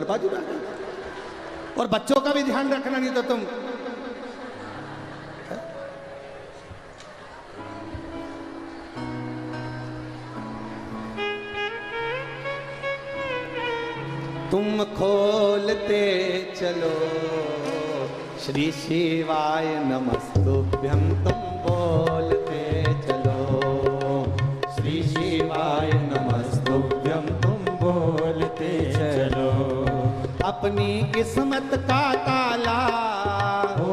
बाजू में। और बच्चों का भी ध्यान रखना, नहीं तो तुम खोलते चलो श्री शिवाय नमस्तुभ्यं, तुम बोलते चलो श्री शिवाय नमस्तुभ्यं, तुम बोलते चलो। अपनी किस्मत का ताला हो,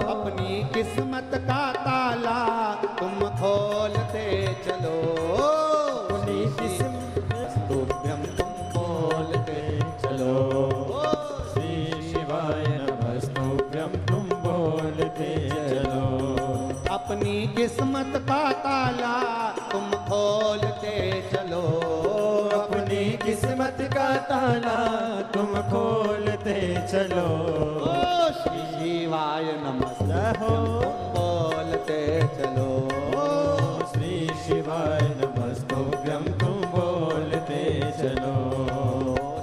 अपनी किस्मत का ताला तुम खोलते चलो। अपनी नमस्तुभ्यं तुम बोलते चलो, श्री शिवाय नमस्तुभ्यं तुम बोलते चलो। अपनी किस्मत का ताला तुम खोलते चलो, अपनी किस्मत का ताला तुम खोलते चलो। श्री शिवाय नमस्तुभ्यं तुम बोलते चलो, श्री शिवाय नमस्तुभ्यं तुम बोलते चलो।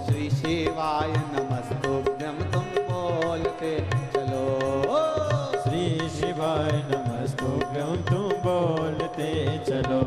श्री शिवाय नमस्तुभ्यं तुम बोलते चलो, श्री शिवाय नमस्तुभ्यं तुम बोलते चलो।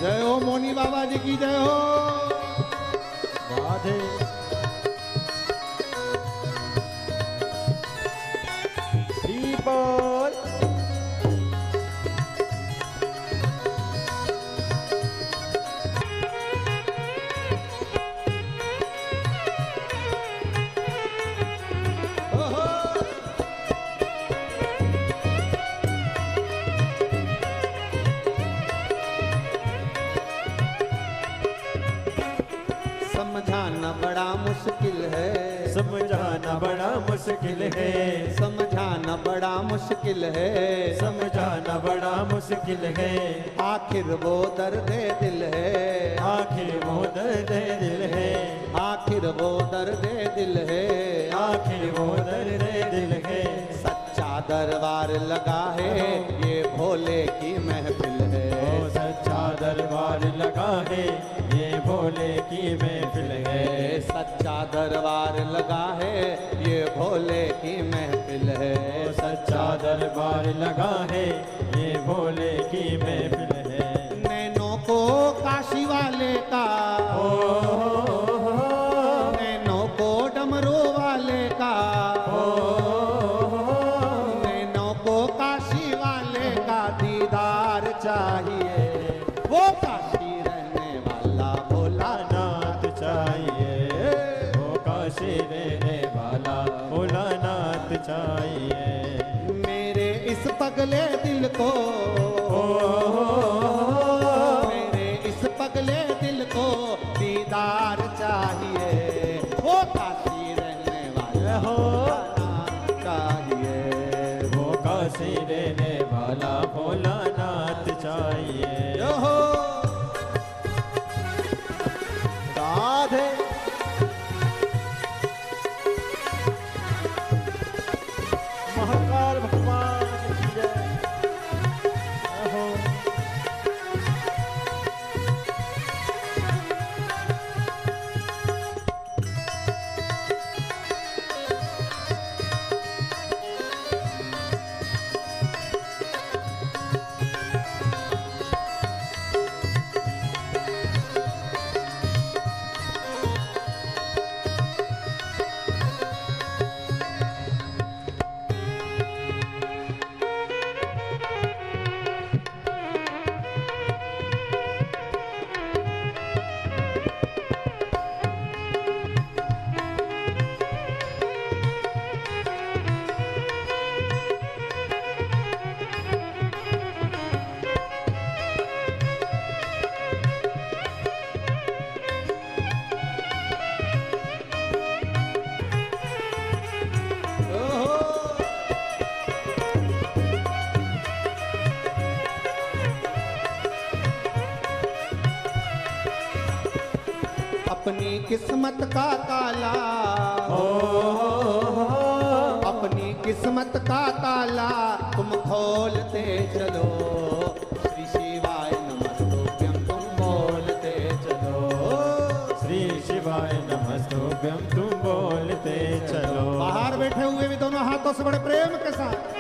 जय हो मोनी बाबा जी की जय हो। राधे बोल। समझाना बड़ा मुश्किल है, समझाना बड़ा मुश्किल है, समझाना बड़ा मुश्किल है, समझाना बड़ा मुश्किल है। आखिर वो दर्द दिल है, आखिर वो दर्द दिल है, आखिर वो दर्द दिल है, आखिर वो दर्द दिल है। सच्चा दरबार लगा है ये भोले की महफिल है, ओ सच्चा दरबार लगा है ये भोले की महफिल है। सच्चा दरबार लगा है ये भोले की महफिल है, ओ सच्चा दरबार लगा है ये भोले की महफिल है। नैनों को काशी वाले का, नैनों को डमरू वाले का, नैनों को काशी वाले का दीदार चाहिए। वो काशी रहने वाला भोलानाथ चाहिए, वो काशी रहने वाला भोलानाथ चाहिए। मेरे इस पगले दिल को, मेरे इस पगले दिल को दीदार चाहिए। वो काशी रहने वाला भोलानाथ चाहिए, वो काशी रहने वाला भोलानाथ चाहिए। राधे महाकाल भगवान की जय। अपनी किस्मत का ताला, अपनी किस्मत का ताला तुम खोलते चलो। श्री शिवाय नमस्तुभ्यं तुम बोलते चलो। श्री शिवाय नमस्तुभ्यं तुम बोलते चलो। बाहर बैठे हुए भी दोनों हाथों से बड़े प्रेम के साथ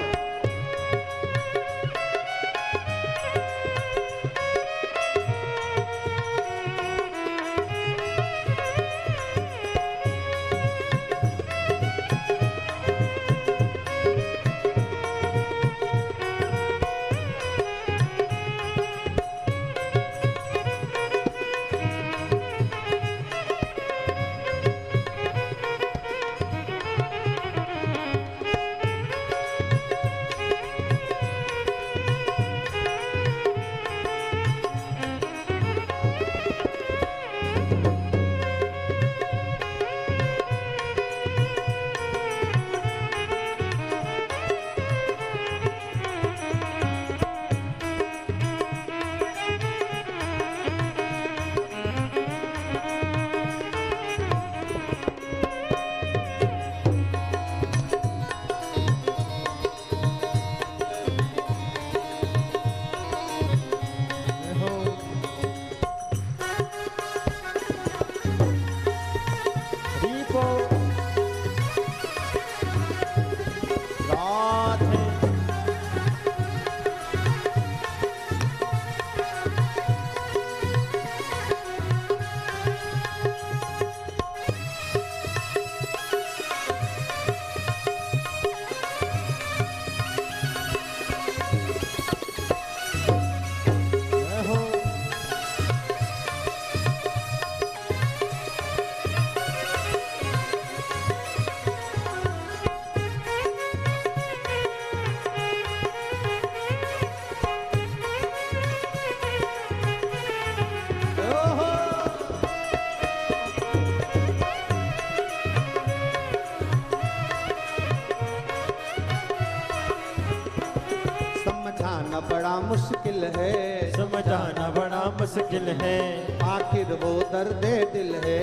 बड़ा मुश्किल है, समझाना बड़ा मुश्किल है। आखिर वो दर्द दिल है,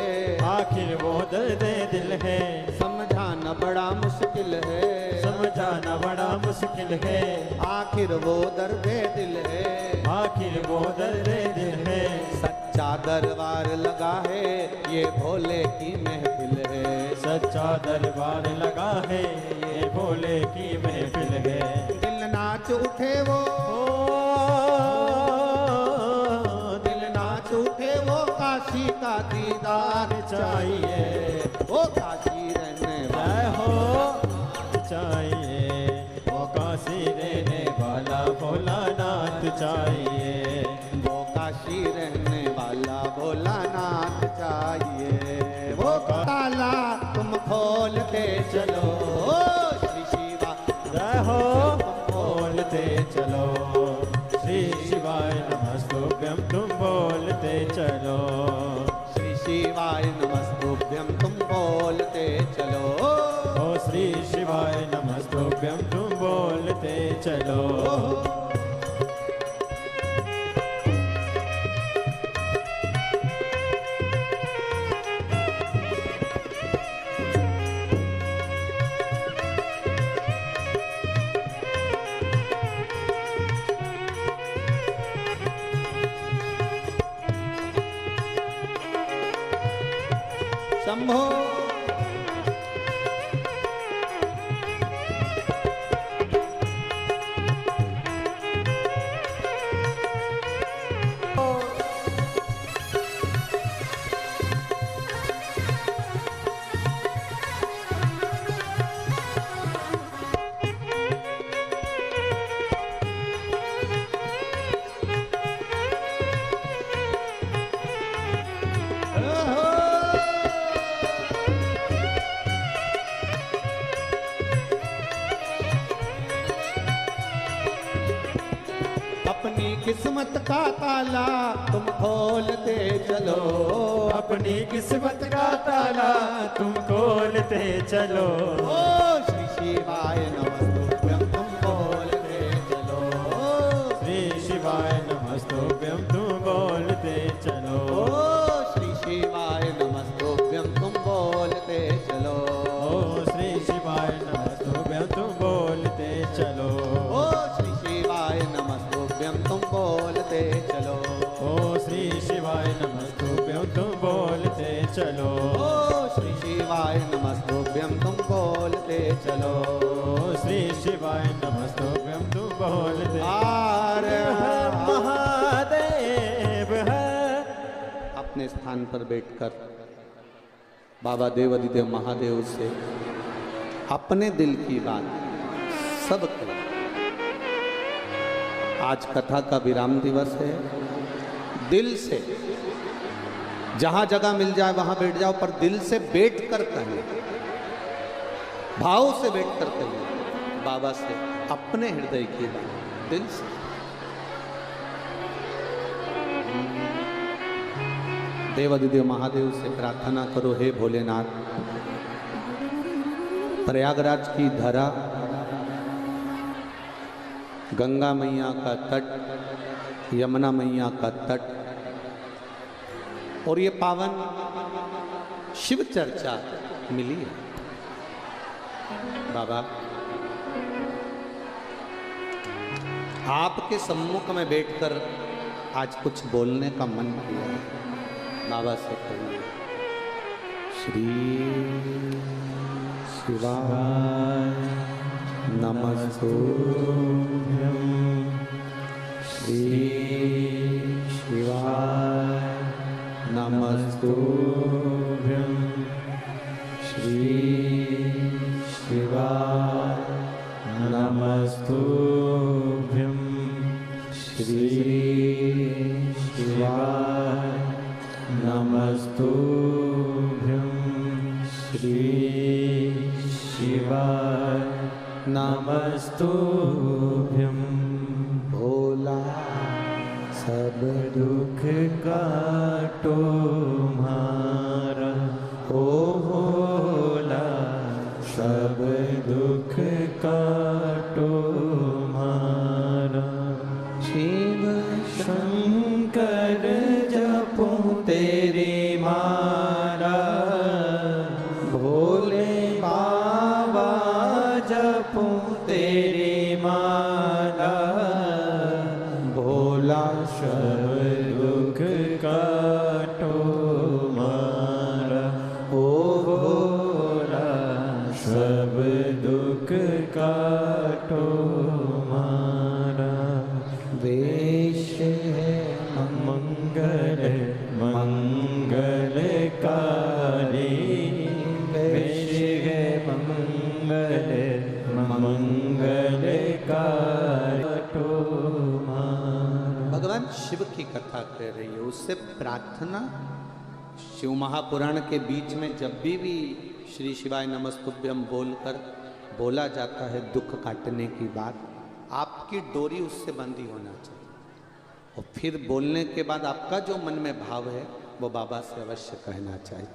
आखिर वो दर्द दिल है। समझाना बड़ा मुश्किल है, समझाना बड़ा मुश्किल है। आखिर वो दर्द दिल है, आखिर वो दर्द दिल है। सच्चा दरबार लगा है ये भोले की महफिल है, सच्चा दरबार लगा है ये भोले की महफिल है। दिल नाच उठे वो, दिल नाच उठे वो काशी का दीदार चाहिए, वो काशी रहने वाला हो चाहिए, वो काशी रहने वाला भोलानाथ चाहिए, वो काशी रहने वाला भोलानाथ चाहिए। वो ताला तुम खोल के चलो, श्री शिवा जय हो बोलते चलो। श्री शिवाय नमस्तुभ्यं तुम बोलते चलो। श्री शिवाय नमस्तुभ्यं तुम बोलते चलो। ओ श्री शिवाय नमस्तुभ्यं तुम बोलते चलो। शंभो अपनी किस्मत का ताला तुम खोलते चलो, अपनी किस्मत का ताला तुम खोलते चलो। ओ श्री शिवाय नमस्तुभ्यं तुम बोलते चलो, श्री शिवाय नमस्तुभ्यं तुम बोलते चलो। ओ श्री शिवाय नमस्तुभ्यं चलो श्री शिवाय नमस्तुभ्यं तू बोल दे आरे महादेव है। अपने स्थान पर बैठकर बाबा देवाधिदेव महादेव से अपने दिल की बात सब करें। आज कथा का विराम दिवस है। दिल से जहां जगह मिल जाए वहां बैठ जाओ, पर दिल से बैठ कर कहिए, भाव से बैठ कर कहिए बाबा से अपने हृदय की बात दिल से। देवाधिदेव महादेव से प्रार्थना करो, हे भोलेनाथ, प्रयागराज की धरा, गंगा मैया का तट, यमुना मैया का तट और ये पावन शिव चर्चा मिली है। बाबा आपके सम्मुख में बैठकर आज कुछ बोलने का मन किया है। बाबा से कहिए, श्री शिवाय नमस्तुभ्यं, श्री शिवाय नमस्तुभ्यं, श्री शिवाय नमस्तुभ्यं, श्री शिवाय नमस्तुभ्यं, श्री शिवाय नमस्तुभ्यं। भोला सब दुख काटो मारा, ओ भोला सब दुख काटो मारा। शिव शंकर जपो तेरी माला, भोले बाबा जपो तेरी माला, भोला सब दुख काटो मारा, ओ भोला सब दुख काटो मारा। वेश है मंगल मंगलकारी, वेश है मंगल मंगलकारी। भगवान शिव की कथा कर रही है, उससे प्रार्थना शिव महापुराण के बीच में जब भी श्री शिवाय नमस्तुभ्यं बोलकर बोला जाता है दुख काटने की बात, आपकी डोरी उससे बंधी होना चाहिए। और फिर बोलने के बाद आपका जो मन में भाव है वो बाबा से अवश्य कहना चाहिए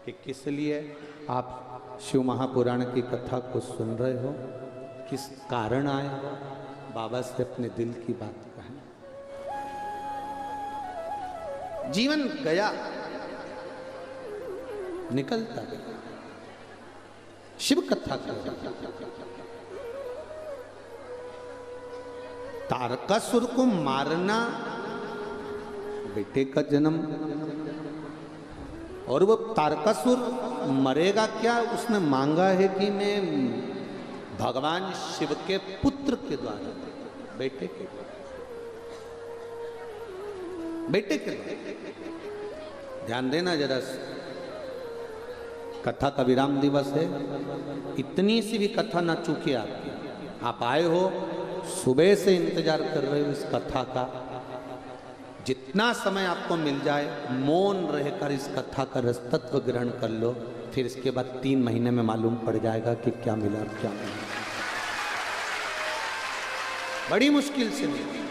कि किस लिए आप शिव महापुराण की कथा को सुन रहे हो, किस कारण आए हो। बाबा से अपने दिल की बात कहें। जीवन गया, निकलता गया, शिव कथा कर तारकासुर को मारना, बेटे का जन्म, और वो तारकासुर मरेगा क्या? उसने मांगा है कि मैं भगवान शिव के पुत्र के द्वारा, बेटे के द्वारा। ध्यान देना जरा, कथा का विराम दिवस है, इतनी सी भी कथा ना चूके आपकी। आप आए हो, सुबह से इंतजार कर रहे हो इस कथा का, जितना समय आपको मिल जाए मौन रहकर इस कथा का रसतत्व ग्रहण कर लो। फिर इसके बाद 3 महीने में मालूम पड़ जाएगा कि क्या मिला और क्या मिला। बड़ी मुश्किल से मिली।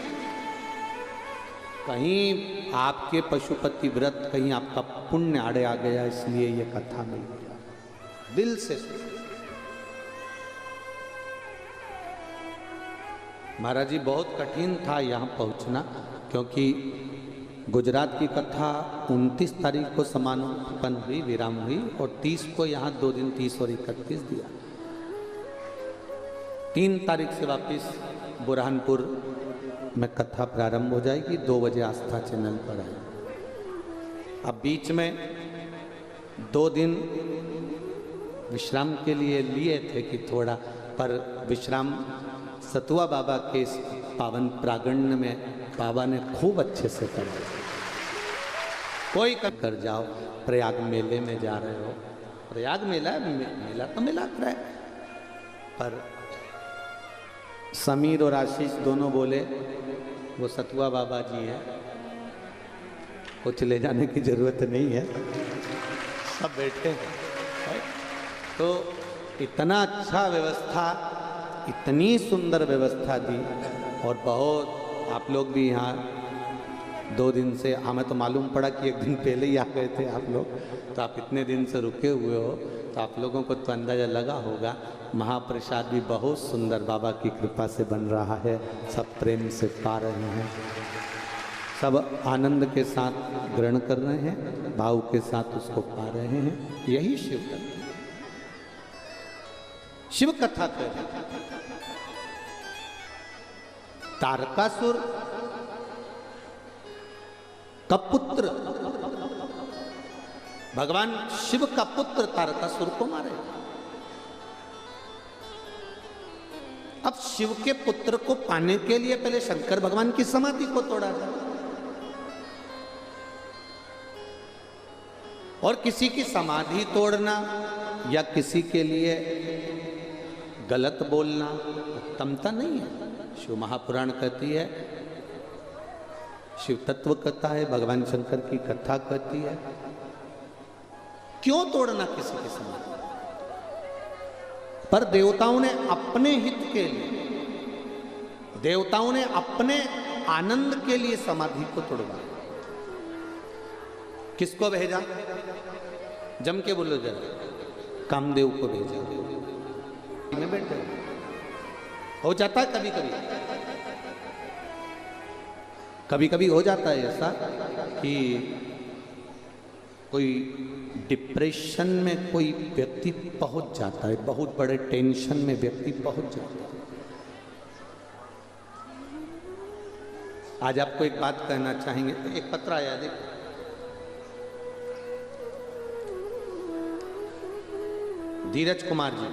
कहीं आपके पशुपति व्रत, कहीं आपका पुण्य आड़े आ गया, इसलिए ये कथा मिल गया। दिल से महाराज जी, बहुत कठिन था यहाँ पहुँचना, क्योंकि गुजरात की कथा 29 तारीख को समापन हुई, विराम हुई, और 30 को यहाँ 2 दिन 30 और 31 दिया। 3 तारीख से वापस बुरहानपुर में कथा प्रारंभ हो जाएगी, 2 बजे आस्था चैनल पर आएगी। अब बीच में 2 दिन विश्राम के लिए थे कि थोड़ा, पर विश्राम सतुआ बाबा के इस पावन प्रांगण में बाबा ने खूब अच्छे से कर दिया। कोई कर जाओ, प्रयाग मेले में जा रहे हो, प्रयाग मेला मेला तो मेला कर है, पर समीर और आशीष दोनों बोले वो सतुआ बाबा जी है, कुछ ले जाने की जरूरत नहीं है, सब बैठे हैं। तो इतना अच्छा व्यवस्था, इतनी सुंदर व्यवस्था दी, और बहुत आप लोग भी यहाँ 2 दिन से, हमें तो मालूम पड़ा कि 1 दिन पहले ही आ गए थे आप लोग, तो आप इतने दिन से रुके हुए हो, तो आप लोगों को तो अंदाज़ा लगा होगा। महाप्रसाद भी बहुत सुंदर बाबा की कृपा से बन रहा है, सब प्रेम से पा रहे हैं, सब आनंद के साथ ग्रहण कर रहे हैं, भाव के साथ उसको पा रहे हैं। यही शिव कथा, शिव कथा कर रहे हैं। तारकासुर का पुत्र, भगवान शिव का पुत्र तारकासुर को मारे। अब शिव के पुत्र को पाने के लिए पहले शंकर भगवान की समाधि को तोड़ा था, और किसी की समाधि तोड़ना या किसी के लिए गलत बोलना उत्तमता नहीं है। शिव महापुराण कहती है, शिव तत्व कथा है, भगवान शंकर की कथा कहती है, क्यों तोड़ना किसी की समाधि। पर देवताओं ने अपने हित के लिए, देवताओं ने अपने आनंद के लिए समाधि को तोड़वाया। किसको भेजा? जम के बोलो जरा, कामदेव को भेजा। में बैठ जाओ, हो जाता है कभी कभी, कभी कभी हो जाता है ऐसा कि कोई डिप्रेशन में कोई व्यक्ति पहुंच जाता है, बहुत बड़े टेंशन में व्यक्ति पहुंच जाता है। आज आपको एक बात कहना चाहेंगे, एक पत्र आया, देखो, धीरज कुमार जी,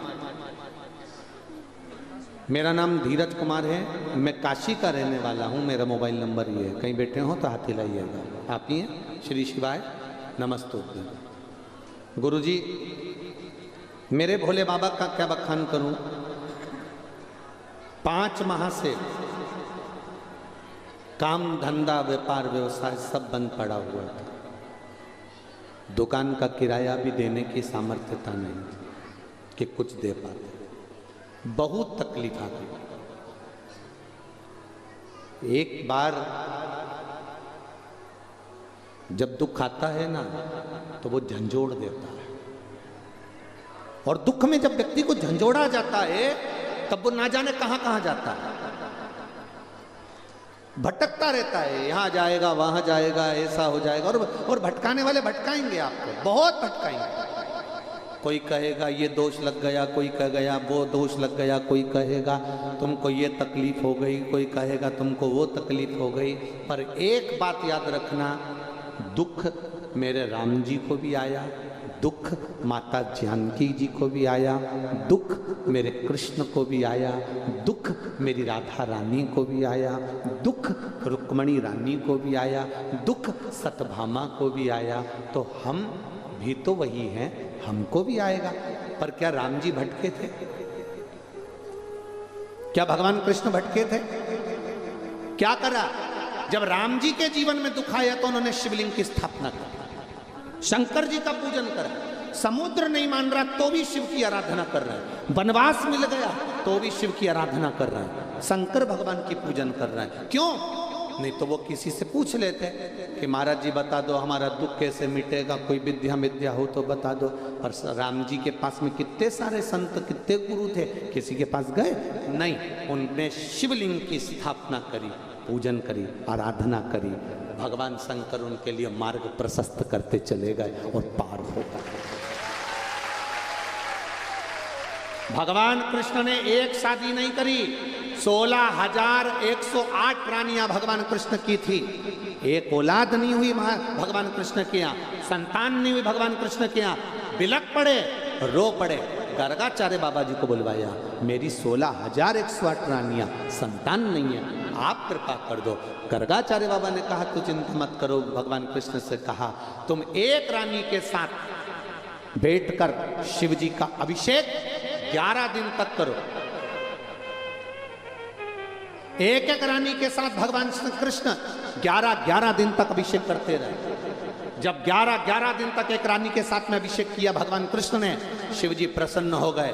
मेरा नाम धीरज कुमार है, मैं काशी का रहने वाला हूँ, मेरा मोबाइल नंबर ये है, कहीं बैठे हो तो हाथ हिलाइएगा। आप ही हैं? श्री शिवाय नमस्तुभ्यं। गुरुजी, मेरे भोले बाबा का क्या बखान करूं? 5 माह से काम धंधा व्यापार व्यवसाय सब बंद पड़ा हुआ था, दुकान का किराया भी देने की सामर्थ्यता नहीं कि कुछ दे पाते, बहुत तकलीफ आ गई। एक बार जब दुख आता है ना तो वो झंझोड़ देता है, और दुख में जब व्यक्ति को झंझोड़ा जाता है तब वो ना जाने कहां कहां जाता है, भटकता रहता है, यहां जाएगा वहां जाएगा, ऐसा हो जाएगा, और भटकाने वाले भटकाएंगे आपको, बहुत भटकाएंगे। कोई कहेगा ये दोष लग गया, कोई कह गया वो दोष लग गया, कोई कहेगा तुमको ये तकलीफ हो गई, कोई कहेगा तुमको वो तकलीफ हो गई। पर एक बात याद रखना, दुख मेरे राम जी को भी आया, दुख माता जानकी जी को भी आया, दुख मेरे कृष्ण को भी आया, दुख मेरी राधा रानी को भी आया, दुख रुक्मणी रानी को भी आया, दुख सतभामा को भी आया। तो हम भी तो वही हैं, हमको भी आएगा। पर क्या राम जी भटके थे? क्या भगवान कृष्ण भटके थे? क्या करा? जब राम जी के जीवन में दुख आया तो उन्होंने शिवलिंग की स्थापना की, शंकर जी का पूजन करा। समुद्र नहीं मान रहा तो भी शिव की आराधना कर रहा है, वनवास मिल गया तो भी शिव की आराधना कर रहा है, शंकर भगवान की पूजन कर रहा है। क्यों? नहीं तो वो किसी से पूछ लेते कि महाराज जी बता दो हमारा दुख कैसे मिटेगा, कोई विद्या हो तो बता दो। पर राम जी के पास में कितने सारे संत, कितने गुरु थे, किसी के पास गए नहीं, उनने शिवलिंग की स्थापना करी, पूजन करी, आराधना करी। भगवान शंकर उनके लिए मार्ग प्रशस्त करते चले गए और पार हो गए। भगवान कृष्ण ने एक शादी नहीं करी, 16,108 प्राणियां भगवान कृष्ण की थी, एक औलाद नहीं हुई भगवान कृष्ण के यहाँ, संतान नहीं हुई भगवान कृष्ण के यहाँ। बिलक पड़े रो पड़े। गर्गाचार्य बाबा जी को बुलवाया, मेरी 16,108 रानियां, संतान नहीं है, आप कृपा कर दो। गर्गाचार्य बाबा ने कहा तू चिंता मत करो। भगवान कृष्ण से कहा तुम एक रानी के साथ बैठकर शिव जी का अभिषेक 11 दिन तक करो। एक एक रानी के साथ भगवान कृष्ण 11 दिन तक अभिषेक करते रहे। जब 11 दिन तक एक रानी के साथ में अभिषेक किया भगवान कृष्ण ने, शिव जी प्रसन्न हो गए,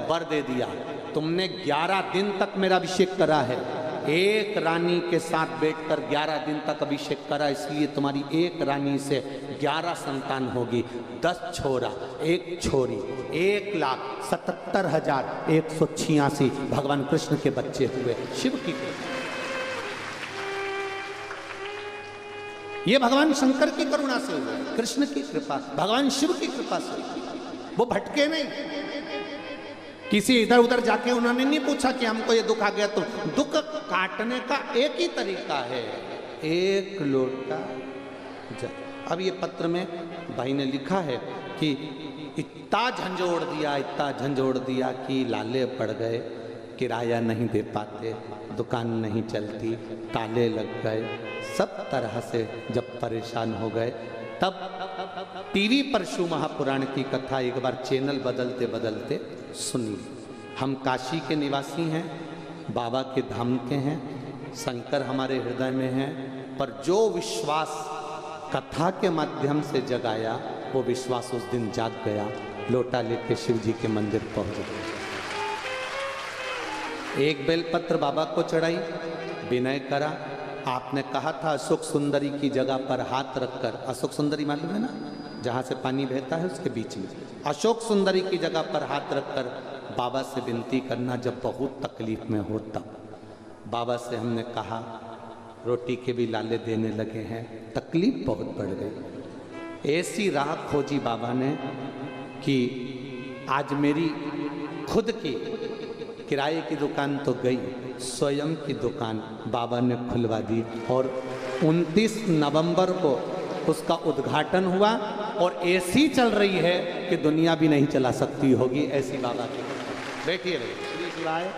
वर दे दिया, तुमने 11 दिन तक मेरा अभिषेक करा है, एक रानी के साथ बैठकर 11 दिन तक अभिषेक करा, इसलिए तुम्हारी एक रानी से 11 संतान होगी। 10 छोरा 1 छोरी, 1,77,186 भगवान कृष्ण के बच्चे हुए। शिव की कृपा, ये भगवान शंकर की करुणा से हुआ, कृष्ण की कृपा, भगवान शिव की कृपा से। वो भटके नहीं, किसी इधर उधर जाके उन्होंने नहीं पूछा कि हमको ये दुख आ गया। तो दुख काटने का एक ही तरीका है, एक लोटा जल। अब ये पत्र में भाई ने लिखा है कि इतना झंझोड़ दिया कि लाले पड़ गए, किराया नहीं दे पाते, दुकान नहीं चलती, ताले लग गए, सब तरह से जब परेशान हो गए, तब टीवी पर शिव महापुराण की कथा एक बार चैनल बदलते बदलते सुनी। हम काशी के निवासी हैं, बाबा के धाम के हैं, शंकर हमारे हृदय में हैं, पर जो विश्वास कथा के माध्यम से जगाया वो विश्वास उस दिन जाग गया। लोटा लेके शिव जी के मंदिर पहुंच गए, एक बेलपत्र बाबा को चढ़ाई, विनय करा। आपने कहा था अशोक सुंदरी की जगह पर हाथ रखकर, अशोक सुंदरी मालूम है ना, जहाँ से पानी बहता है उसके बीच में, अशोक सुंदरी की जगह पर हाथ रखकर बाबा से विनती करना जब बहुत तकलीफ में हो तब। बाबा से हमने कहा रोटी के भी लाले देने लगे हैं, तकलीफ बहुत बढ़ गई। ऐसी राह खोजी बाबा ने कि आज मेरी खुद की किराए की दुकान तो गई, स्वयं की दुकान बाबा ने खुलवा दी और 29 नवंबर को उसका उद्घाटन हुआ और ऐसी चल रही है कि दुनिया भी नहीं चला सकती होगी, ऐसी बाबा की। बैठिए श्री शिवाय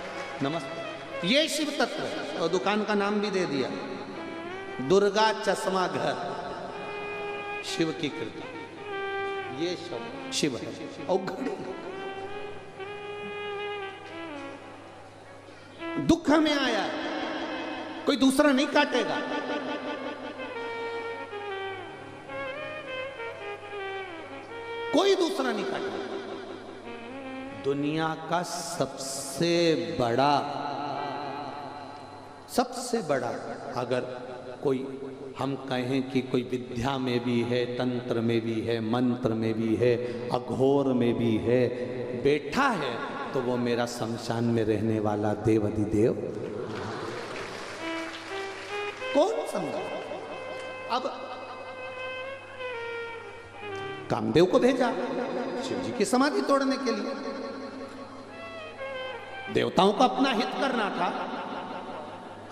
नमस्ते। ये शिव तत्व है और दुकान का नाम भी दे दिया, दुर्गा चश्मा घर। शिव की कृपा, ये शिव है। और घड़ी दुख में आया, कोई दूसरा नहीं काटेगा। कोई दूसरा नहीं काटेगा। दुनिया का सबसे बड़ा अगर कोई हम कहें कि कोई विद्या में भी है, तंत्र में भी है, मंत्र में भी है, अघोर में भी है, बैठा है, तो वो मेरा शमशान में रहने वाला देवाधिदेव। कौन समझा? अब कामदेव को भेजा शिव जी की समाधि तोड़ने के लिए। देवताओं को अपना हित करना था,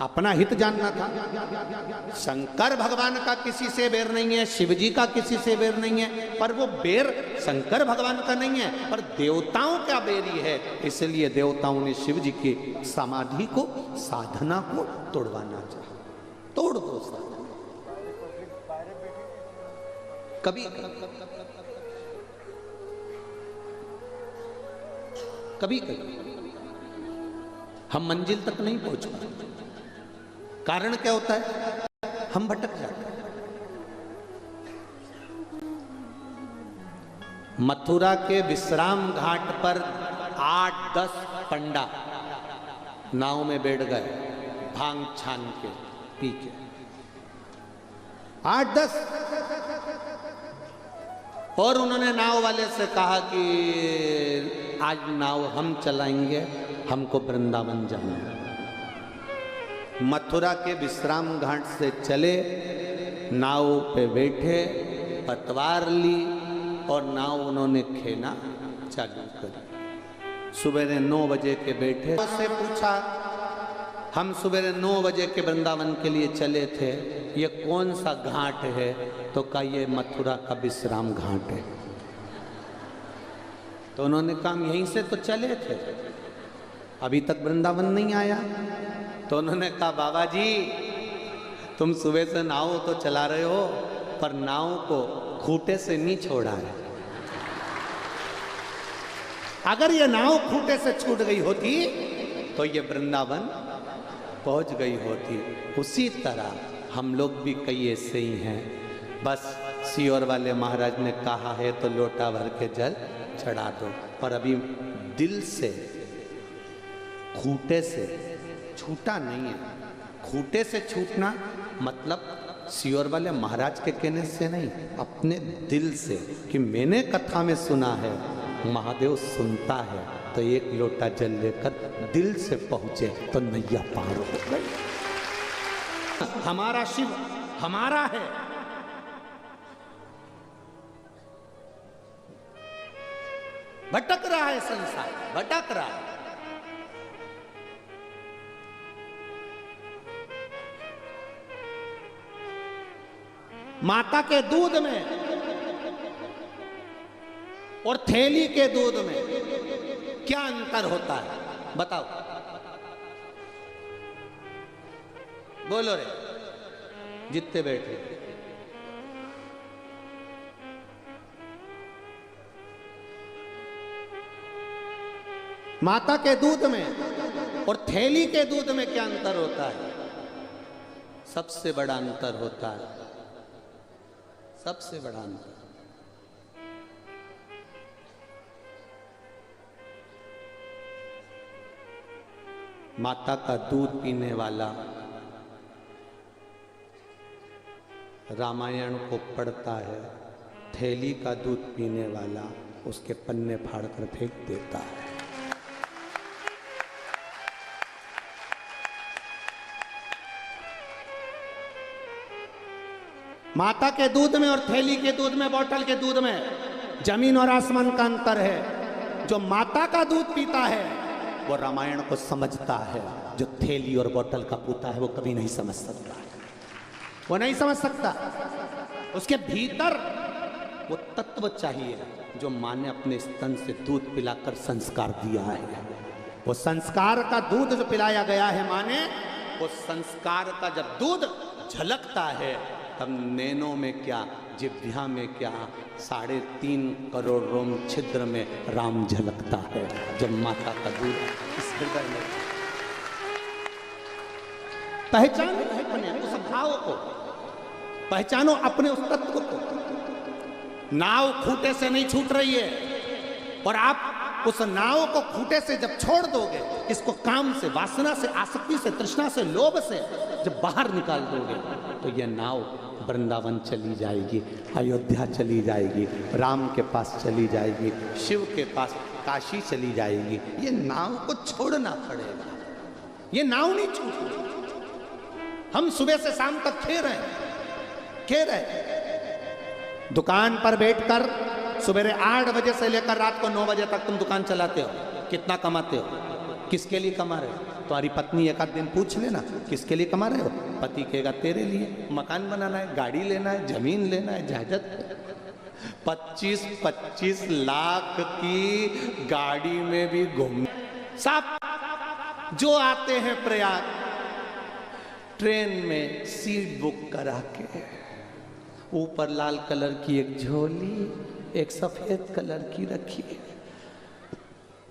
अपना हित जानना था। शंकर भगवान का किसी से बैर नहीं है, शिव जी का किसी से बैर नहीं है, पर वो बैर शंकर भगवान का नहीं है, पर देवताओं का बैरी है। इसलिए देवताओं ने शिव जी की समाधि को, साधना को तोड़वाना चाहा। तोड़ दो साधना। कभी हम मंजिल तक नहीं पहुंच पाते। कारण क्या होता है? हम भटक जाते हैं। मथुरा के विश्राम घाट पर 8-10 पंडा नाव में बैठ गए, भांग छान के पी के। 8-10 और उन्होंने नाव वाले से कहा कि आज नाव हम चलाएंगे, हमको वृंदावन जाना है। मथुरा के विश्राम घाट से चले, नाव पे बैठे, पतवार ली और नाव उन्होंने खेना चालू करी। सुबह 9 बजे के बैठे, उससे पूछा हम सुबह 9 बजे के वृंदावन के लिए चले थे, ये कौन सा घाट है? तो कहा ये मथुरा का विश्राम घाट है। तो उन्होंने कहा हम यहीं से तो चले थे, अभी तक वृंदावन नहीं आया। तो उन्होंने कहा बाबा जी तुम सुबह से नाव तो चला रहे हो, पर नाव को खूंटे से नहीं छोड़ा है। अगर ये नाव खूंटे से छूट गई होती तो ये वृंदावन पहुंच गई होती। उसी तरह हम लोग भी कई ऐसे ही हैं, बस सीहोर वाले महाराज ने कहा है तो लोटा भर के जल चढ़ा दो, पर अभी दिल से खूंटे से छूटा नहीं है। खूंटे से छूटना मतलब सीहोर वाले महाराज के कहने से नहीं, अपने दिल से, कि मैंने कथा में सुना है महादेव सुनता है, तो एक लोटा जल लेकर दिल से पहुंचे तो नैया पार हो गई। हमारा शिव हमारा है, भटक रहा है संसार, भटक रहा है। माता के दूध में और थैली के दूध में क्या अंतर होता है बताओ, बोलो रे जितने बैठे। माता के दूध में और थैली के दूध में क्या अंतर होता है? सबसे बड़ा अंतर होता है, सबसे बड़ा अंतर। माता का दूध पीने वाला रामायण को पढ़ता है, थैली का दूध पीने वाला उसके पन्ने फाड़कर फेंक देता है। माता के दूध में और थैली के दूध में, बोतल के दूध में जमीन और आसमान का अंतर है। जो माता का दूध पीता है वो रामायण को समझता है, जो थैली और बोतल का पीता है वो कभी नहीं समझ सकता, वो नहीं समझ सकता। उसके भीतर वो तत्व चाहिए जो माँ ने अपने स्तन से दूध पिलाकर संस्कार दिया है। वो संस्कार का दूध जो पिलाया गया है माँ ने, वो संस्कार का जब दूध झलकता है तब नैनों में क्या, जिह्वा में क्या, 3.5 करोड़ रोम छिद्र में राम झलकता है। जब माता का दूध इस हृदय में, पहचानो अपने उस भाव को, पहचानो अपने उस तत्व को। नाव खूंटे से नहीं छूट रही है, और आप उस नाव को खूंटे से जब छोड़ दोगे, इसको काम से, वासना से, आसक्ति से, तृष्णा से, लोभ से जब बाहर निकाल दोगे, तो यह नाव वृंदावन चली जाएगी, अयोध्या चली जाएगी, राम के पास चली जाएगी, शिव के पास, काशी चली जाएगी। ये नाव को छोड़ना पड़ेगा, ये नाव नहीं छूटेगी। हम सुबह से शाम तक खेर रहे दुकान पर बैठकर, सुबह 8 बजे से लेकर रात को 9 बजे तक तुम दुकान चलाते हो। कितना कमाते हो? किसके लिए कमा रहे हो? तुम्हारी पत्नी एक आध दिन पूछ लेना किसके लिए कमा रहे हो? पति कहेगा तेरे लिए, मकान बनाना है, गाड़ी लेना है, जमीन लेना है, जायदाद। 25-25 लाख की गाड़ी में भी घूम, सब जो आते हैं प्रयाग, ट्रेन में सीट बुक करा के, ऊपर लाल कलर की एक झोली, एक सफेद कलर की रखी है,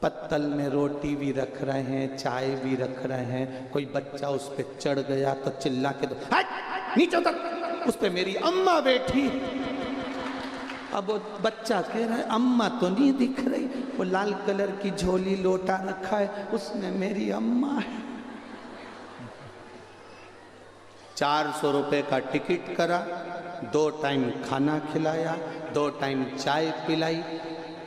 पत्तल में रोटी भी रख रहे हैं, चाय भी रख रहे हैं। कोई बच्चा उस पर चढ़ गया तो चिल्ला के, तो नीचे उतर, उस पर मेरी अम्मा बैठी। अब वो बच्चा कह रहा है अम्मा तो नहीं दिख रही, वो लाल कलर की झोली लोटा रखा है, उसमें मेरी अम्मा है। 400 रुपए का टिकट करा, 2 टाइम खाना खिलाया, 2 टाइम चाय पिलाई,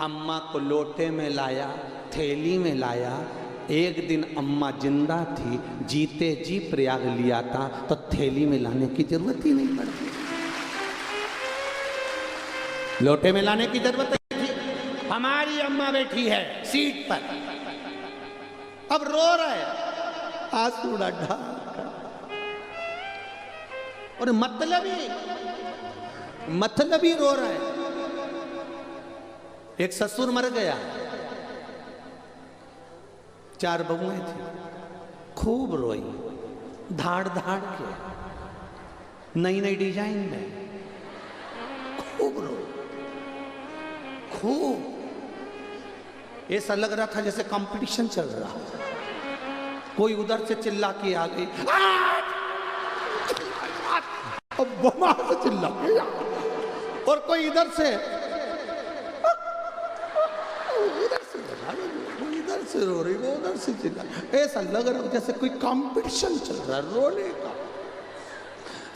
अम्मा को लोटे में लाया, थैली में लाया। एक दिन अम्मा जिंदा थी, जीते जी प्रयाग लिया था, तो थैली में लाने की जरूरत ही नहीं पड़ती, लोटे में लाने की जरूरत नहीं थी। हमारी अम्मा बैठी है सीट पर, अब रो रहे, आंसू ढाल, और मतलब ही रो रहे। एक ससुर मर गया, 4 बहुएं थी, खूब रोई, धाड़ धाड़ के, नई नई डिजाइन में, खूब रोई, खूब। ऐसा लग रहा था जैसे कंपटीशन चल रहा। कोई उधर से चिल्ला के आ गई, अब वहां से चिल्ला के, और कोई इधर से रो रही, वो उधर से चिल्ला। ऐसा लग रहा जैसे कोई कंपटीशन चल रहा है रोने का।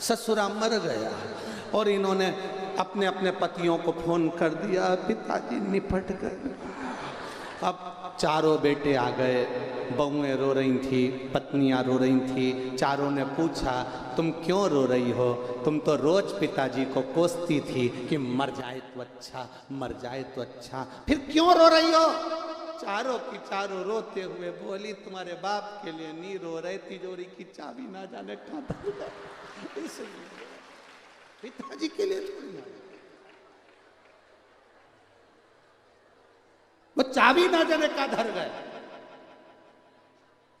ससुरा मर गया और इन्होंने अपने अपने पतियों को फोन कर दिया, पिताजी निपट गए। अब चारों बेटे आ गए, बहुएं रो रही थी, पत्नियां रो रही थी। चारों ने पूछा, तुम क्यों रो रही हो? तुम तो रोज पिताजी को कोसती थी कि मर जाए तो अच्छा, मर जाए तो अच्छा, फिर क्यों रो रही हो? चारों की चारों रोते हुए बोली, तुम्हारे बाप के लिए नहीं रो रहे, तिजोरी की चाबी ना जाने कहां था, इसलिए पिताजी के लिए थोड़ी ना, वो चाबी ना जाने का धर गए।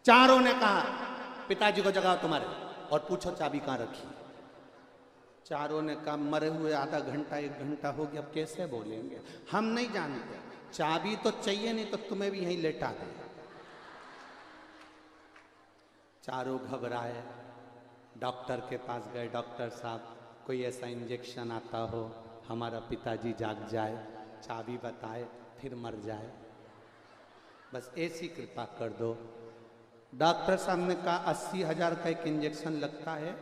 चारों ने कहा, पिताजी को जगाओ तुम्हारे और पूछो चाबी कहां रखी। चारों ने कहा, मरे हुए आधा घंटा 1 घंटा हो गया, अब कैसे बोलेंगे, हम नहीं जानते, चाबी तो चाहिए, नहीं तो तुम्हें भी यहीं लेटा दे। चारों घबराए, डॉक्टर के पास गए। डॉक्टर साहब, कोई ऐसा इंजेक्शन आता हो हमारा पिताजी जाग जाए, चाबी बताए, फिर मर जाए, बस ऐसी कृपा कर दो। डॉक्टर साहब ने कहा 80,000 का एक इंजेक्शन लगता है,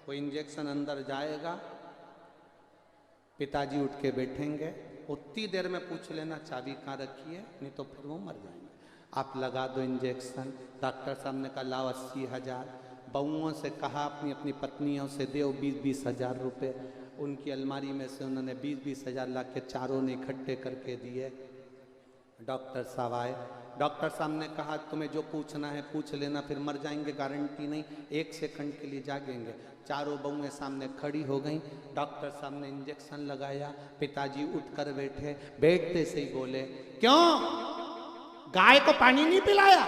वो इंजेक्शन अंदर जाएगा, पिताजी उठ के बैठेंगे, उतनी देर में पूछ लेना चाबी कहाँ रखी है, नहीं तो फिर वो मर जाएंगे, आप लगा दो इंजेक्शन। डॉक्टर साहब ने कहा लाओ 80,000। बहुओं से कहा, अपनी अपनी पत्नियों से दो 20-20 हजार रुपये। उनकी अलमारी में से उन्होंने 20-20 हजार ला के चारों ने इकट्ठे करके दिए। डॉक्टर साहब आए। डॉक्टर साहब ने कहा, तुम्हें जो पूछना है पूछ लेना, फिर मर जाएंगे गारंटी नहीं, 1 सेकंड के लिए जागेंगे। चारों बहुएं सामने खड़ी हो गई। डॉक्टर साहब ने इंजेक्शन लगाया, पिताजी उठकर बैठे। बैठते से ही बोले, क्यों गाय को पानी नहीं पिलाया?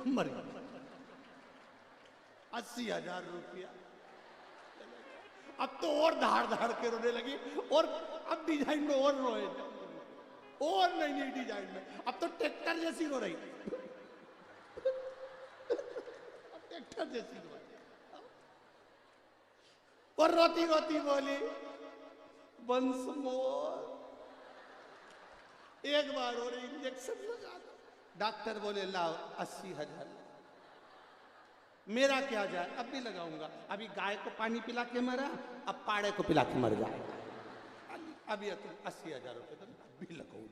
मर गया। 80,000 रुपया। अब तो और धाड़ धाड़ के रोने लगी, और अब डिजाइन में और रोए, और नई नई डिजाइन में, अब तो ट्रैक्टर जैसी रो रही, ट्रैक्टर जैसी रो रही। और रोती रोती बोली, वंस मोर, एक बार और इंजेक्शन लगा दो। डॉक्टर बोले लाओ 80,000। मेरा क्या जाए, अब भी लगाऊंगा। अभी गाय को पानी पिला के मरा, अब पाड़े को पिला के मर जाए। अभी तुम 80,000 रुपये दो, अभी लगाओ,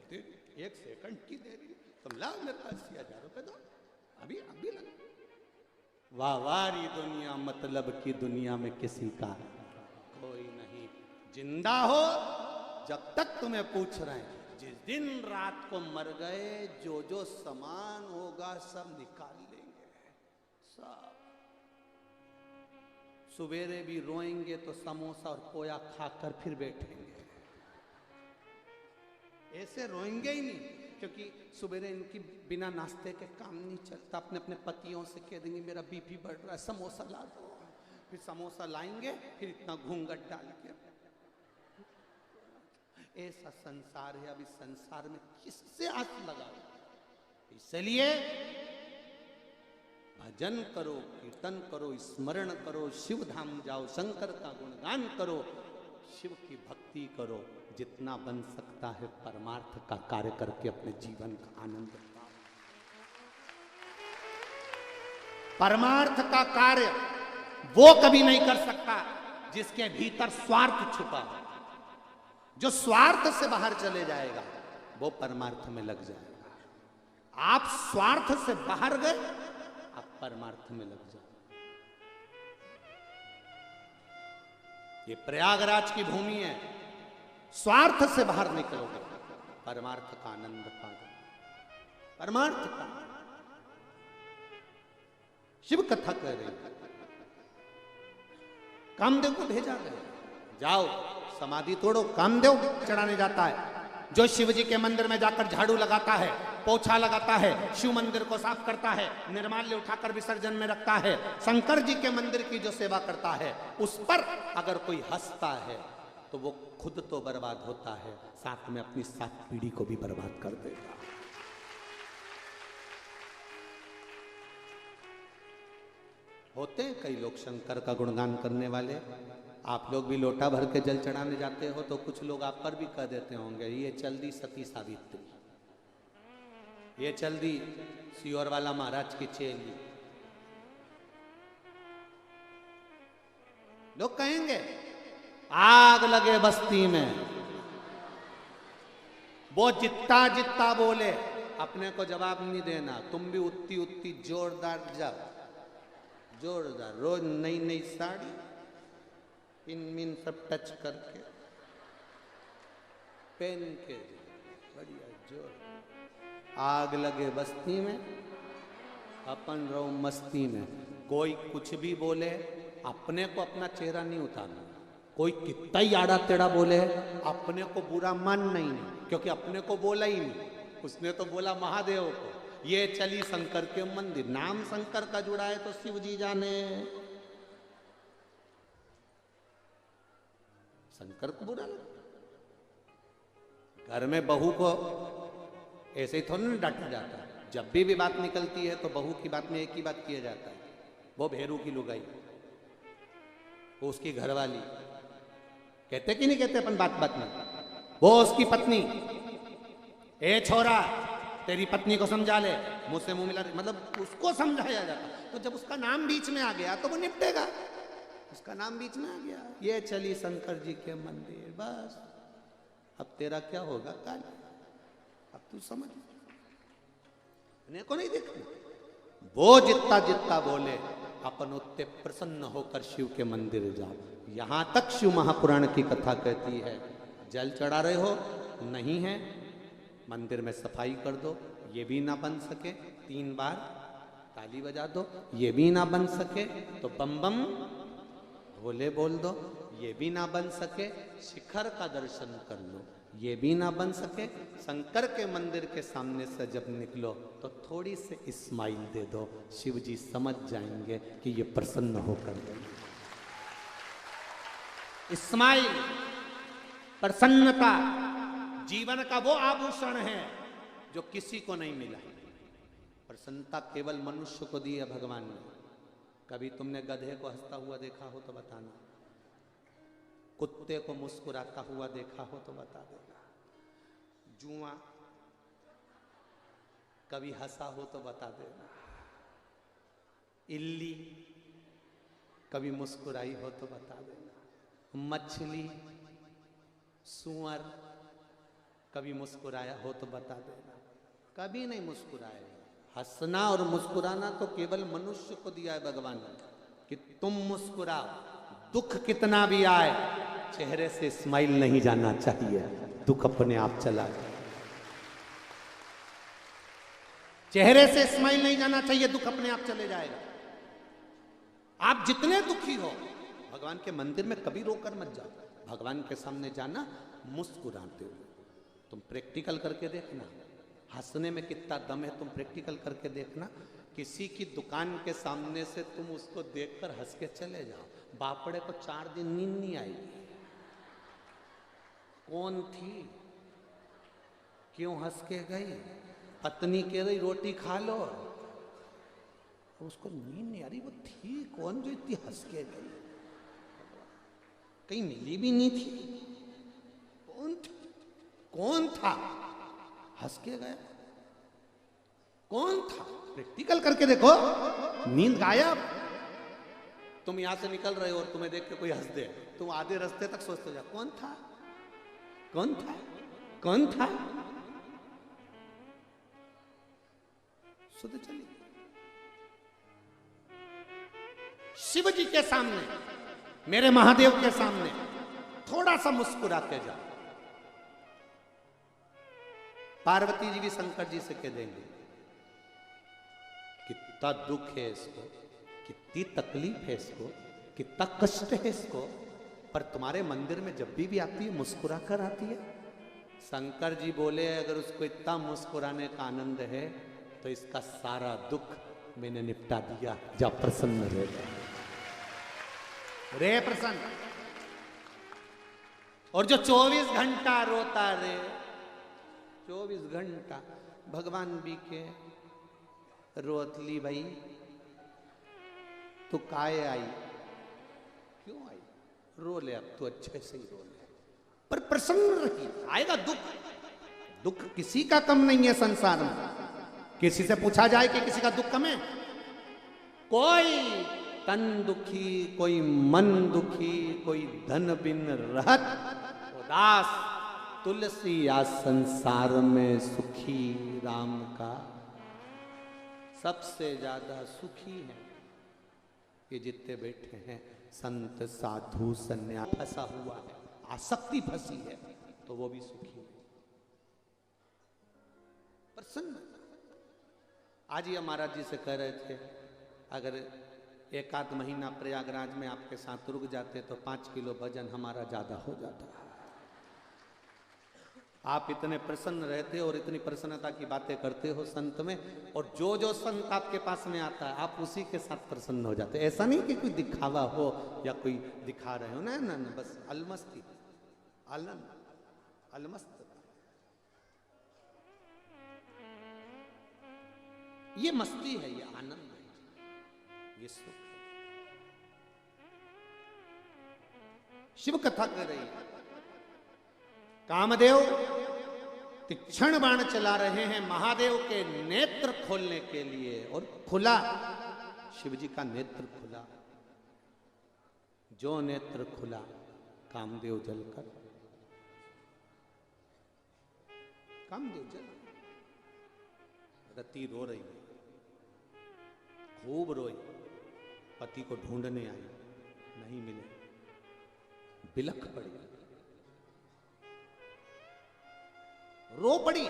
1 सेकंड की देरी, तुम लाओ मेरे को 80,000 रुपये दो, अभी लगा। वाहवारी दुनिया, मतलब की दुनिया में किसी का कोई नहीं। जिंदा हो जब तक तुम्हें पूछ रहे हैं, जिस दिन रात को मर गए, जो जो सामान होगा सब निकाल लेंगे, सब। सवेरे भी रोएंगे तो समोसा और पोया खाकर फिर बैठेंगे, ऐसे रोएंगे ही नहीं, क्योंकि सवेरे इनकी बिना नाश्ते के काम नहीं चलता। अपने अपने पतियों से कह देंगे मेरा बीपी बढ़ रहा है, समोसा ला दो, फिर समोसा लाएंगे, फिर इतना घूंघट डाल के। ऐसा संसार है। अब इस संसार में किससे हाथ लगाओ? इसलिए भजन करो, कीर्तन करो, स्मरण करो, शिव धाम जाओ, शंकर का गुणगान करो, शिव की भक्ति करो। जितना बन सकता है परमार्थ का कार्य करके अपने जीवन का आनंद पाओ। परमार्थ का कार्य वो कभी नहीं कर सकता जिसके भीतर स्वार्थ छुपा हो। जो स्वार्थ से बाहर चले जाएगा वो परमार्थ में लग जाएगा। आप स्वार्थ से बाहर गए, आप परमार्थ में लग जाए। ये प्रयागराज की भूमि है। स्वार्थ से बाहर निकलोगे, परमार्थ का आनंद पाओगे। परमार्थ का शिव कथा कह रही, कामदेव को भेजा गया, जाओ समाधि तोड़ो, कामदेव चढ़ाने जाता है। जो शिव जी के मंदिर में जाकर झाड़ू लगाता है, पोछा लगाता है, शिव मंदिर को साफ करता है, निर्माल्य उठाकर विसर्जन में रखता है, शंकर जी के मंदिर की जो सेवा करता है, उस पर अगर कोई हंसता है तो वो खुद तो बर्बाद होता है, साथ में अपनी 7 पीढ़ी को भी बर्बाद कर देगा। होते हैं कई लोग शंकर का गुणगान करने वाले। आप लोग भी लोटा भर के जल चढ़ाने जाते हो तो कुछ लोग आप पर भी कह देते होंगे, ये चल दी सती सावित्री, ये चल दी सियोर वाला महाराज की चेली। लोग कहेंगे आग लगे बस्ती में, वो जितना जितना बोले अपने को जवाब नहीं देना, तुम भी उतनी उतनी जोरदार जाओ, जोरदार, रोज नई नई साड़ी पिन मिन सब टच करके पहन के बढ़िया जोर। आग लगे बस्ती में, अपन रहो मस्ती में। कोई कुछ भी बोले अपने को अपना चेहरा नहीं उतारना, कोई कितना ही आड़ा टेढ़ा बोले अपने को बुरा मानना ही नहीं, क्योंकि अपने को बोला ही नहीं, उसने तो बोला महादेव को। ये चली शंकर के मंदिर, नाम शंकर का जुड़ा है तो शिव जी जाने। शंकर को बुरा लगा, घर में बहू को ऐसे ही थोड़ा ना डांटा जाता है। जब भी बात निकलती है तो बहू की बात में एक ही बात किया जाता है, वो भेरू की लुगाई, वो उसकी घरवाली, कहते कि नहीं कहते अपन बात बात में, वो उसकी पत्नी, ए छोरा तेरी पत्नी को समझा ले, मुझसे मुंह मिला, मतलब उसको समझाया जाता। तो जब उसका नाम बीच में आ गया तो वो निपटेगा, उसका नाम बीच में आ गया, ये चली शंकर जी के मंदिर, बस अब तेरा क्या होगा काल, अब तू समझ, इन्हें को नहीं देखना। वो जितना जितना बोले अपन उतने प्रसन्न होकर शिव के मंदिर जाओ। यहां तक शिव महापुराण की कथा कहती है, जल चढ़ा रहे हो नहीं है, मंदिर में सफाई कर दो, ये भी ना बन सके 3 बार ताली बजा दो, ये भी ना बन सके तो बम बम भोले बोल दो, ये भी ना बन सके शिखर का दर्शन कर लो, ये भी ना बन सके शंकर के मंदिर के सामने से जब निकलो तो थोड़ी सी स्माइल दे दो, शिव जी समझ जाएंगे कि ये प्रसन्न होकर गए। स्माइल, प्रसन्नता जीवन का वो आभूषण है जो किसी को नहीं मिला। प्रसन्नता केवल मनुष्य को दी है भगवान ने। कभी तुमने गधे को हंसता हुआ देखा हो तो बताना, कुत्ते को मुस्कुराता हुआ देखा हो तो बता देना, जुआ कभी हंसा हो तो बता देना, इल्ली कभी मुस्कुराई हो तो बता देना, मछली सुअर कभी मुस्कुराया हो तो बता देना। कभी नहीं मुस्कुराएगा। हंसना और मुस्कुराना तो केवल मनुष्य को दिया है भगवान ने, कि तुम मुस्कुराओ, दुख कितना भी आए चेहरे से स्माइल नहीं जाना चाहिए, दुख अपने आप चला जाए। चेहरे से स्माइल नहीं जाना चाहिए, दुख अपने आप चले जाएगा। आप जितने दुखी हो भगवान के मंदिर में कभी रोकर मत जाओ, भगवान के सामने जाना मुस्कुराते हुए। तुम प्रैक्टिकल करके देखना, हंसने में कितना दम है, तुम प्रैक्टिकल करके देखना। किसी की दुकान के सामने से तुम उसको देखकर हंस के चले जाओ, बापड़े को 4 दिन नींद नहीं आएगी। कौन थी, क्यों हंस के गई, पत्नी कह रही रोटी खा लो, उसको नींद नहीं आ रही, वो थी कौन जो इतनी हंस के गई, कहीं मिली भी नहीं थी, कौन थी, कौन था, हंस के गया, कौन था। प्रैक्टिकल करके देखो, नींद गायब। तुम यहां से निकल रहे हो और तुम्हें देख के कोई हंस दे, तुम आधे रास्ते तक सोचते जा कौन था, कौन था, कौन था, सुध चली। शिव जी के सामने, मेरे महादेव के सामने थोड़ा सा मुस्कुरा के जाओ। पार्वती जी भी शंकर जी से कह देंगे कितना दुख है इसको, कितनी तकलीफ है इसको, कितना कष्ट है इसको, पर तुम्हारे मंदिर में जब भी आती है मुस्कुरा कर आती है, शंकर जी बोले अगर उसको इतना मुस्कुराने का आनंद है तो इसका सारा दुख मैंने निपटा दिया, जा प्रसन्न रहे रे प्रसन्न। और जो 24 घंटा रोता रे, 24 घंटा भगवान भी के रोतली भाई तू काहे आई, क्यों आई, रो ले अब तू अच्छे से ही रो ले, पर प्रसन्न रही। आएगा दुख, दुख किसी का कम नहीं है संसार में। किसी से पूछा जाए कि किसी का दुख कम है? कोई तन दुखी, कोई मन दुखी, कोई धन बिन रहत उदास, तुलसी या संसार में सुखी राम का। सबसे ज्यादा सुखी है ये जितने बैठे हैं संत साधु सन्यासी। फंसा हुआ है, आसक्ति फंसी है तो वो भी सुखी है, प्रसन्न। आज ही महाराज जी से कह रहे थे अगर एक आध महीना प्रयागराज में आपके साथ रुक जाते तो 5 किलो वजन हमारा ज्यादा हो जाता। आप इतने प्रसन्न रहते और इतनी प्रसन्नता की बातें करते हो संत में, और जो जो संत आपके पास में आता है आप उसी के साथ प्रसन्न हो जाते। ऐसा नहीं कि कोई दिखावा हो या कोई दिखा रहे हो, ना ना, बस अलमस्ती, अलमस्त। ये मस्ती है, ये आनंद है, ये सुख है। शिव कथा कर रही है। कामदेव तीक्ष्ण बाण चला रहे हैं महादेव के नेत्र खोलने के लिए, और खुला, शिव जी का नेत्र खुला। जो नेत्र खुला कामदेव जलकर, कामदेव जल। रति रो रही है, खूब रोई, पति को ढूंढने आई, नहीं मिले, बिलख पड़ी, रो पड़ी,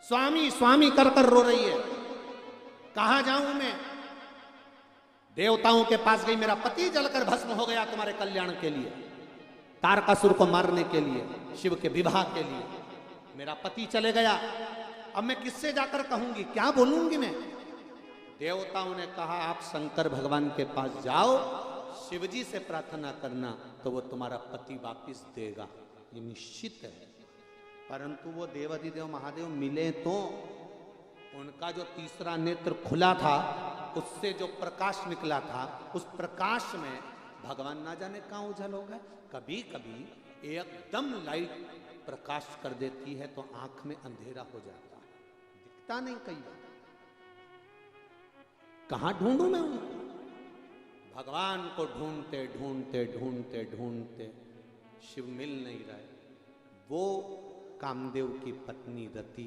स्वामी स्वामी कर कर रो रही है। कहां जाऊं मैं? देवताओं के पास गई, मेरा पति जलकर भस्म हो गया तुम्हारे कल्याण के लिए, तारकासुर को मारने के लिए, शिव के विवाह के लिए मेरा पति चले गया। अब मैं किससे जाकर कहूंगी, क्या बोलूंगी मैं? देवताओं ने कहा आप शंकर भगवान के पास जाओ, शिवजी से प्रार्थना करना तो वो तुम्हारा पति वापिस देगा, ये निश्चित है। परंतु वो देवाधिदेव महादेव मिले तो उनका जो तीसरा नेत्र खुला था उससे जो प्रकाश निकला था, उस प्रकाश में भगवान ना जाने कहां उजल हो गए। कभी कभी एकदम लाइट प्रकाश कर देती है तो आंख में अंधेरा हो जाता है, दिखता नहीं। कई बार कहां ढूंढूं मैं उनको? भगवान को ढूंढते ढूंढते ढूंढते ढूंढते शिव मिल नहीं रहे। वो कामदेव की पत्नी रति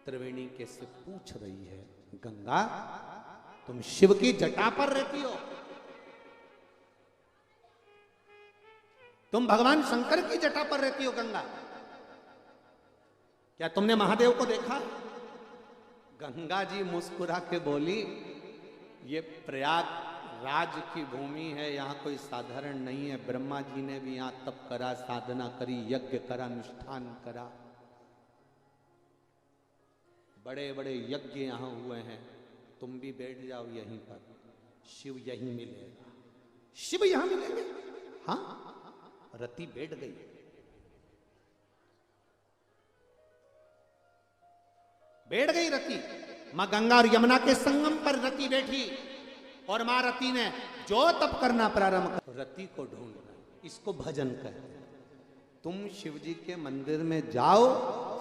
त्रिवेणी के से पूछ रही है, गंगा तुम शिव की जटा पर रहती हो, तुम भगवान शंकर की जटा पर रहती हो गंगा, क्या तुमने महादेव को देखा? गंगा जी मुस्कुरा के बोली, ये प्रयागराज की भूमि है, यहाँ कोई साधारण नहीं है। ब्रह्मा जी ने भी यहाँ तप करा, साधना करी, यज्ञ करा, अनुष्ठान करा, बड़े बड़े यज्ञ यहाँ हुए हैं। तुम भी बैठ जाओ यहीं पर, शिव यहीं मिलेगा, शिव यहाँ मिलेंगे। हाँ, रति बैठ गई। बैठ गई रति, मां गंगा और यमुना के संगम पर रति बैठी, और मां रति ने जो तप करना प्रारंभ कर, रति को ढूंढना, इसको भजन कहते हैं। तुम शिव जी के मंदिर में जाओ,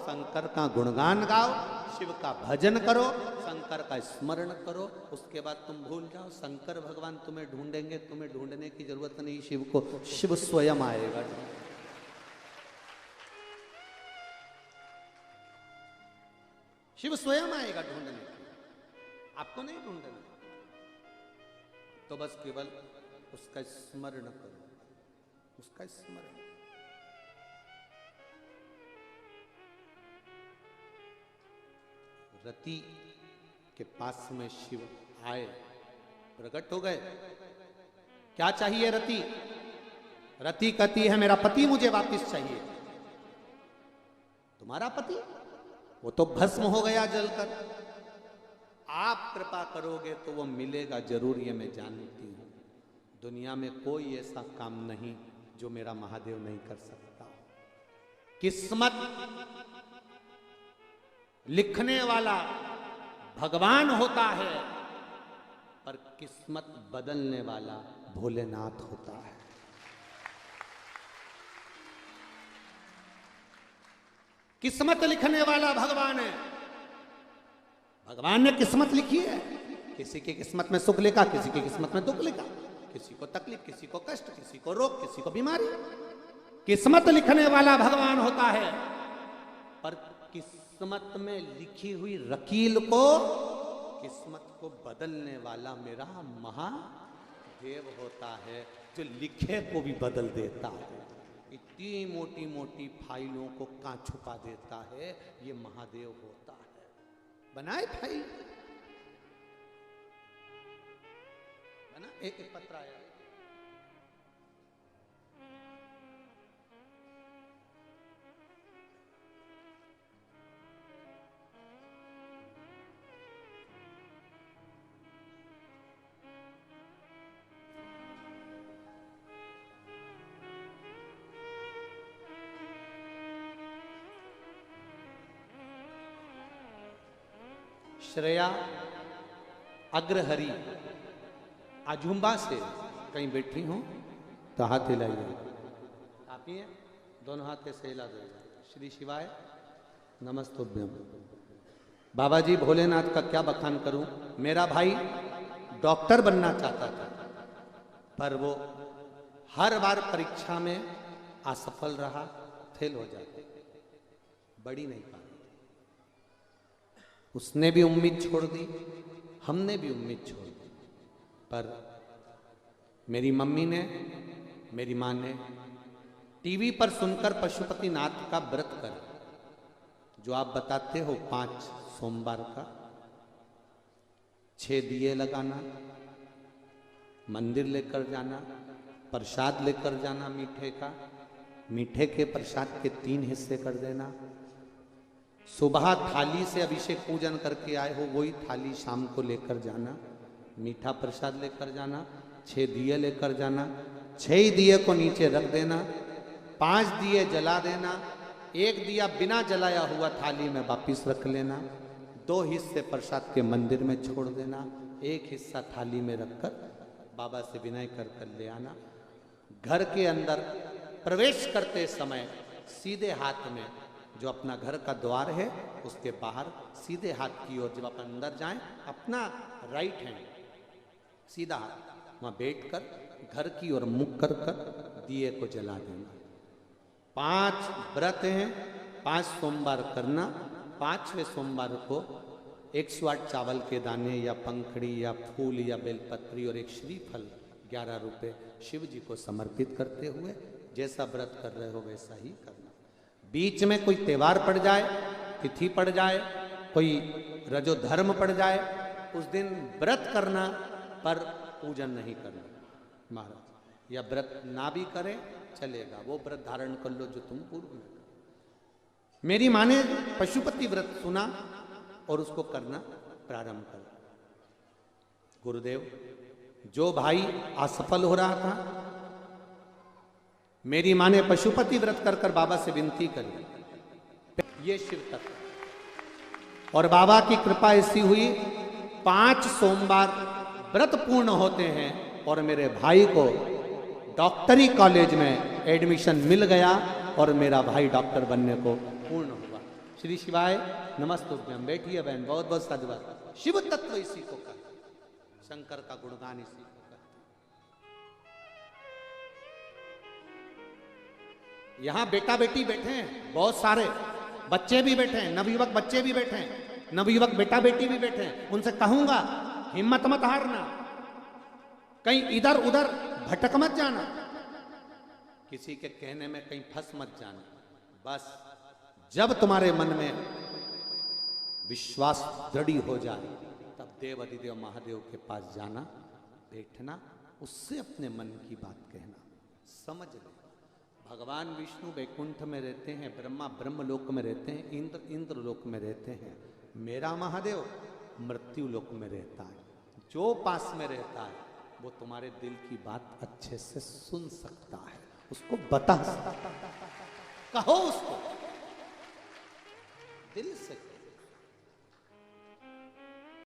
शंकर का गुणगान गाओ, शिव का भजन करो, शंकर का स्मरण करो, उसके बाद तुम भूल जाओ। शंकर भगवान तुम्हें ढूंढेंगे, तुम्हें ढूंढने की जरूरत नहीं शिव को, शिव स्वयं आएगा। शिव स्वयं आएगा ढूंढने, आपको नहीं ढूंढना। तो बस केवल उसका स्मरण करो, उसका स्मरण। रति के पास में शिव आए, प्रकट हो गए। क्या चाहिए रति? रति कहती है मेरा पति मुझे वापस चाहिए। तुम्हारा पति, वो तो भस्म हो गया जलकर। आप कृपा करोगे तो वो मिलेगा जरूर, ये मैं जानती हूं। दुनिया में कोई ऐसा काम नहीं जो मेरा महादेव नहीं कर सकता। किस्मत लिखने वाला भगवान होता है, पर किस्मत बदलने वाला भोलेनाथ होता है। किस्मत लिखने वाला भगवान है। भगवान ने किस्मत लिखी है। किसी की किस्मत में सुख लिखा, किसी की किस्मत में दुख लिखा, किसी को तकलीफ, किसी को कष्ट, किसी को रोग, किसी को बीमारी। किस्मत लिखने वाला भगवान होता है, पर किस्मत में लिखी हुई रकील को, किस्मत को बदलने वाला मेरा महादेव होता है, जो लिखे को भी बदल देता है। इतनी मोटी मोटी फाइलों को कहां छुपा देता है, ये महादेव होता है। बनाए फाइल, बना एक एक पत्र आया। श्रेया अग्रहरी अजुम्बा से कहीं बैठी हूं तो हाथ हिलाइए। आप ही हैं, दोनों हाथ से हिला दो। श्री शिवाय नमस्तुभ्यम। बाबा जी भोलेनाथ का क्या बखान करूं। मेरा भाई डॉक्टर बनना चाहता था, पर वो हर बार परीक्षा में असफल रहा, फेल हो जाता, बड़ी नहीं पाया। उसने भी उम्मीद छोड़ दी, हमने भी उम्मीद छोड़ दी, पर मेरी मम्मी ने, मेरी माँ ने टीवी पर सुनकर पशुपतिनाथ का व्रत कर, जो आप बताते हो 5 सोमवार का 6 दिए लगाना, मंदिर लेकर जाना, प्रसाद लेकर जाना मीठे का, मीठे के प्रसाद के 3 हिस्से कर देना, सुबह थाली से अभिषेक पूजन करके आए हो वही थाली शाम को लेकर जाना, मीठा प्रसाद लेकर जाना, 6 दिए लेकर जाना, 6 दिए को नीचे रख देना, 5 दिए जला देना, 1 दिया बिना जलाया हुआ थाली में वापिस रख लेना, 2 हिस्से प्रसाद के मंदिर में छोड़ देना, 1 हिस्सा थाली में रखकर बाबा से विनय कर ले आना। घर के अंदर प्रवेश करते समय सीधे हाथ में, जो अपना घर का द्वार है उसके बाहर सीधे हाथ की ओर जब आप अंदर जाएं, अपना राइट हैंड सीधा हाथ वहां बैठकर घर की ओर मुख कर दिए को जला देना। 5 व्रत हैं, 5 सोमवार करना। 5वें सोमवार को 108 चावल के दाने या पंखड़ी या फूल या बेलपत्री और 1 श्रीफल 11 रुपए शिव जी को समर्पित करते हुए जैसा व्रत कर रहे हो वैसा ही करना। बीच में कोई त्योहार पड़ जाए, तिथि पड़ जाए, कोई रजो धर्म पड़ जाए, उस दिन व्रत करना पर पूजन नहीं करना महाराज, या व्रत ना भी करें चलेगा, वो व्रत धारण कर लो जो तुम पूर्व में। मेरी माँ ने पशुपति व्रत सुना और उसको करना प्रारंभ कर। गुरुदेव, जो भाई असफल हो रहा था, मेरी माँ ने पशुपति व्रत कर बाबा से विनती करी, ये शिव तत्व, और बाबा की कृपा ऐसी हुई 5 सोमवार व्रत पूर्ण होते हैं और मेरे भाई को डॉक्टरी कॉलेज में एडमिशन मिल गया और मेरा भाई डॉक्टर बनने को पूर्ण हुआ। श्री शिवाय नमस्तुभ्यम। बैठिए बहन, बहुत बहुत साधुवाद। शिव तत्व इसी को कहते, शंकर का गुणगान इसी को कहते। यहां बेटा बेटी बैठे हैं, बहुत सारे बच्चे भी बैठे हैं, नवयुवक बच्चे भी बैठे हैं, नवयुवक बेटा बेटी भी बैठे हैं। उनसे कहूंगा हिम्मत मत हारना, कहीं इधर उधर भटक मत जाना, किसी के कहने में कहीं फंस मत जाना। बस जब तुम्हारे मन में विश्वास दृढ़ हो जाए तब देव अधिदेव महादेव के पास जाना, बैठना, उससे अपने मन की बात कहना। समझ ले, भगवान विष्णु वैकुंठ में रहते हैं, ब्रह्मा ब्रह्मलोक में रहते हैं, इंद्र इंद्रलोक में रहते हैं, मेरा महादेव मृत्यु लोक में रहता है। जो पास में रहता है वो तुम्हारे दिल की बात अच्छे से सुन सकता है, उसको बता सकता है। कहो उसको दिल से।